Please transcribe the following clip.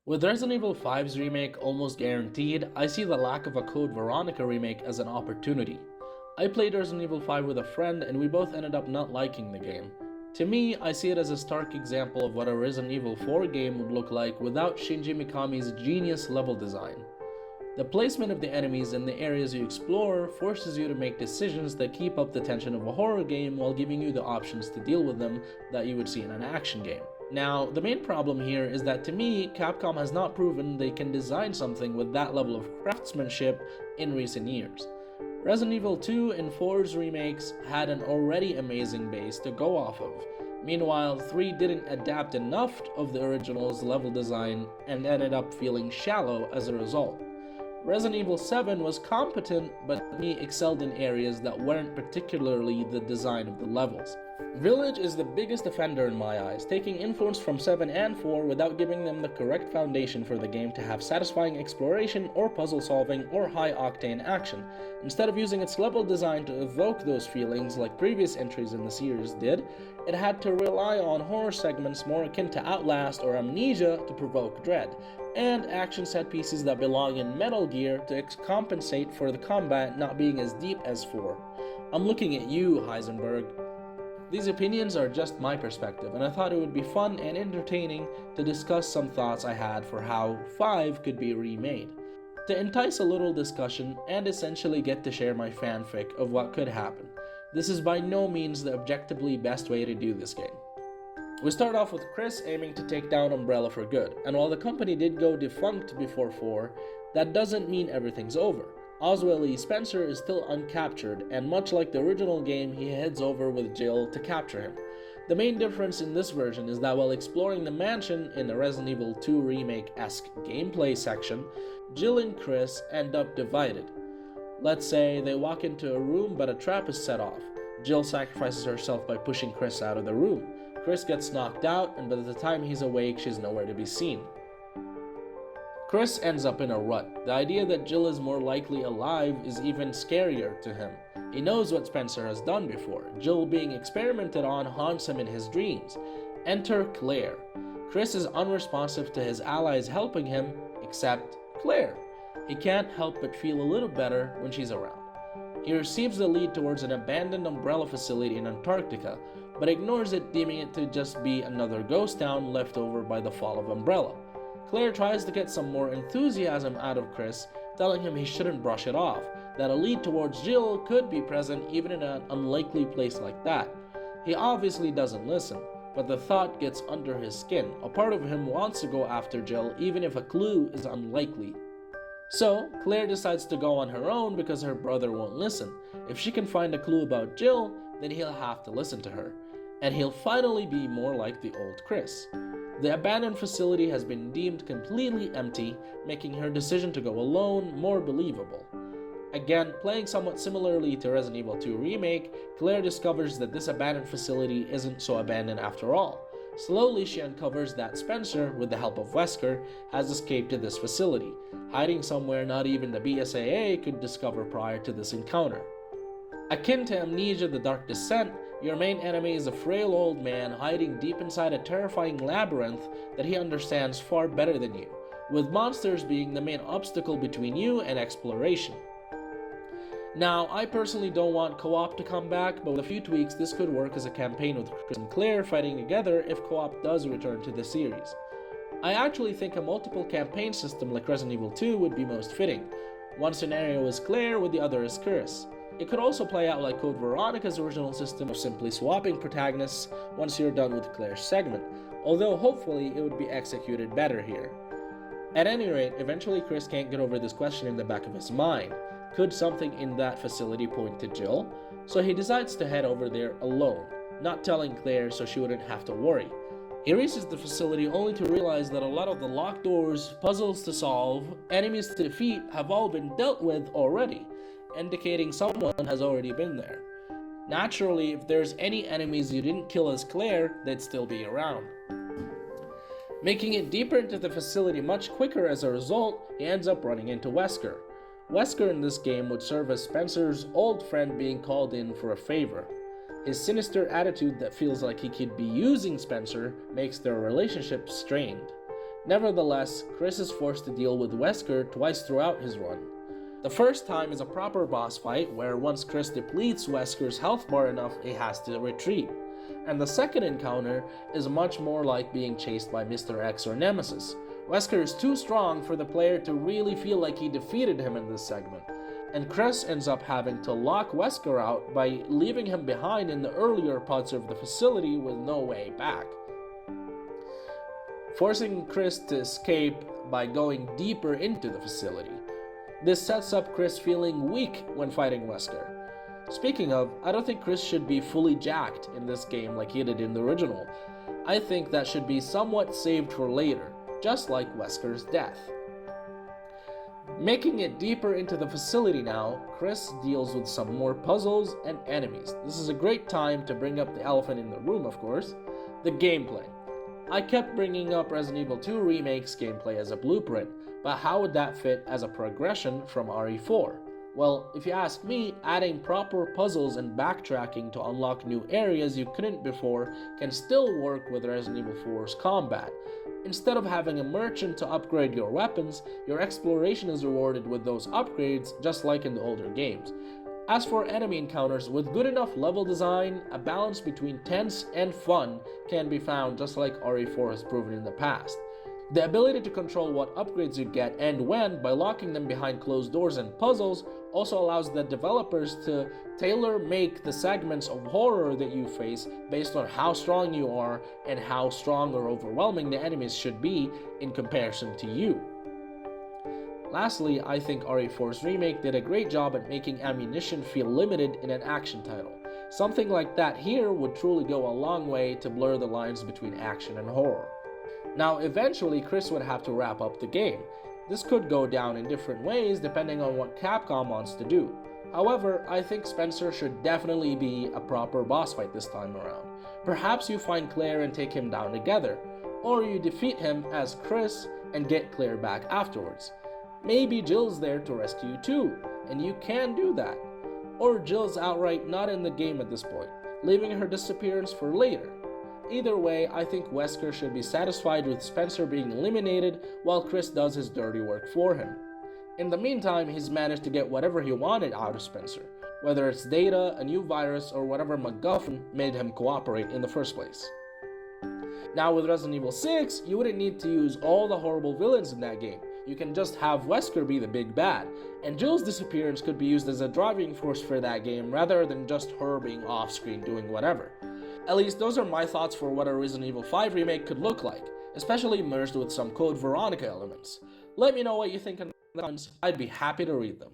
With Resident Evil 5's remake almost guaranteed, I see the lack of a Code Veronica remake as an opportunity. I played Resident Evil 5 with a friend and we both ended up not liking the game. To me, I see it as a stark example of what a Resident Evil 4 game would look like without Shinji Mikami's genius level design. The placement of the enemies and the areas you explore forces you to make decisions that keep up the tension of a horror game while giving you the options to deal with them that you would see in an action game. Now, the main problem here is that to me, Capcom has not proven they can design something with that level of craftsmanship in recent years. Resident Evil 2 and 4's remakes had an already amazing base to go off of. Meanwhile, 3 didn't adapt enough of the original's level design and ended up feeling shallow as a result. Resident Evil 7 was competent, but to me excelled in areas that weren't particularly the design of the levels. Village is the biggest offender in my eyes, taking influence from 7 and 4 without giving them the correct foundation for the game to have satisfying exploration or puzzle solving or high-octane action. Instead of using its level design to evoke those feelings like previous entries in the series did, it had to rely on horror segments more akin to Outlast or Amnesia to provoke dread, and action set pieces that belong in Metal Gear to compensate for the combat not being as deep as 4. I'm looking at you, Heisenberg. These opinions are just my perspective, and I thought it would be fun and entertaining to discuss some thoughts I had for how 5 could be remade, to entice a little discussion and essentially get to share my fanfic of what could happen. This is by no means the objectively best way to do this game. We start off with Chris aiming to take down Umbrella for good, and while the company did go defunct before 4, that doesn't mean everything's over. Oswald E. Spencer is still uncaptured, and much like the original game, he heads over with Jill to capture him. The main difference in this version is that while exploring the mansion in the Resident Evil 2 remake-esque gameplay section, Jill and Chris end up divided. Let's say they walk into a room but a trap is set off. Jill sacrifices herself by pushing Chris out of the room. Chris gets knocked out, and by the time he's awake, she's nowhere to be seen. Chris ends up in a rut. The idea that Jill is more likely alive is even scarier to him. He knows what Spencer has done before. Jill being experimented on haunts him in his dreams. Enter Claire. Chris is unresponsive to his allies helping him, except Claire. He can't help but feel a little better when she's around. He receives the lead towards an abandoned Umbrella facility in Antarctica, but ignores it, deeming it to just be another ghost town left over by the fall of Umbrella. Claire tries to get some more enthusiasm out of Chris, telling him he shouldn't brush it off, that a lead towards Jill could be present even in an unlikely place like that. He obviously doesn't listen, but the thought gets under his skin. A part of him wants to go after Jill even if a clue is unlikely. So, Claire decides to go on her own because her brother won't listen. If she can find a clue about Jill, then he'll have to listen to her, and he'll finally be more like the old Chris. The abandoned facility has been deemed completely empty, making her decision to go alone more believable. Again, playing somewhat similarly to Resident Evil 2 Remake, Claire discovers that this abandoned facility isn't so abandoned after all. Slowly she uncovers that Spencer, with the help of Wesker, has escaped to this facility, hiding somewhere not even the BSAA could discover prior to this encounter. Akin to Amnesia: The Dark Descent, your main enemy is a frail old man hiding deep inside a terrifying labyrinth that he understands far better than you, with monsters being the main obstacle between you and exploration. Now, I personally don't want co-op to come back, but with a few tweaks this could work as a campaign with Chris and Claire fighting together if co-op does return to the series. I actually think a multiple campaign system like Resident Evil 2 would be most fitting. One scenario is Claire, with the other is Chris. It could also play out like Code Veronica's original system of simply swapping protagonists once you're done with Claire's segment, although hopefully it would be executed better here. At any rate, eventually Chris can't get over this question in the back of his mind. Could something in that facility point to Jill? So he decides to head over there alone, not telling Claire so she wouldn't have to worry. He reaches the facility only to realize that a lot of the locked doors, puzzles to solve, enemies to defeat have all been dealt with already, indicating someone has already been there. Naturally, if there's any enemies you didn't kill as Claire, they'd still be around. Making it deeper into the facility much quicker as a result, he ends up running into Wesker. Wesker in this game would serve as Spencer's old friend being called in for a favor. His sinister attitude that feels like he could be using Spencer makes their relationship strained. Nevertheless, Chris is forced to deal with Wesker twice throughout his run. The first time is a proper boss fight where once Chris depletes Wesker's health bar enough, he has to retreat. And the second encounter is much more like being chased by Mr. X or Nemesis. Wesker is too strong for the player to really feel like he defeated him in this segment, and Chris ends up having to lock Wesker out by leaving him behind in the earlier parts of the facility with no way back, forcing Chris to escape by going deeper into the facility. This sets up Chris feeling weak when fighting Wesker. Speaking of, I don't think Chris should be fully jacked in this game like he did in the original. I think that should be somewhat saved for later, just like Wesker's death. Making it deeper into the facility now, Chris deals with some more puzzles and enemies. This is a great time to bring up the elephant in the room, of course, the gameplay. I kept bringing up Resident Evil 2 Remake's gameplay as a blueprint, but how would that fit as a progression from RE4? Well, if you ask me, adding proper puzzles and backtracking to unlock new areas you couldn't before can still work with Resident Evil 4's combat. Instead of having a merchant to upgrade your weapons, your exploration is rewarded with those upgrades just like in the older games. As for enemy encounters, with good enough level design, a balance between tense and fun can be found just like RE4 has proven in the past. The ability to control what upgrades you get and when by locking them behind closed doors and puzzles also allows the developers to tailor-make the segments of horror that you face based on how strong you are and how strong or overwhelming the enemies should be in comparison to you. Lastly, I think RE4's remake did a great job at making ammunition feel limited in an action title. Something like that here would truly go a long way to blur the lines between action and horror. Now, eventually, Chris would have to wrap up the game. This could go down in different ways depending on what Capcom wants to do. However, I think Spencer should definitely be a proper boss fight this time around. Perhaps you find Claire and take him down together, or you defeat him as Chris and get Claire back afterwards. Maybe Jill's there to rescue you too, and you can do that. Or Jill's outright not in the game at this point, leaving her disappearance for later. Either way, I think Wesker should be satisfied with Spencer being eliminated while Chris does his dirty work for him. In the meantime, he's managed to get whatever he wanted out of Spencer, whether it's data, a new virus, or whatever MacGuffin made him cooperate in the first place. Now with Resident Evil 6, you wouldn't need to use all the horrible villains in that game. You can just have Wesker be the big bad, and Jill's disappearance could be used as a driving force for that game rather than just her being off-screen doing whatever. At least those are my thoughts for what a Resident Evil 5 remake could look like, especially merged with some Code Veronica elements. Let me know what you think in the comments, I'd be happy to read them.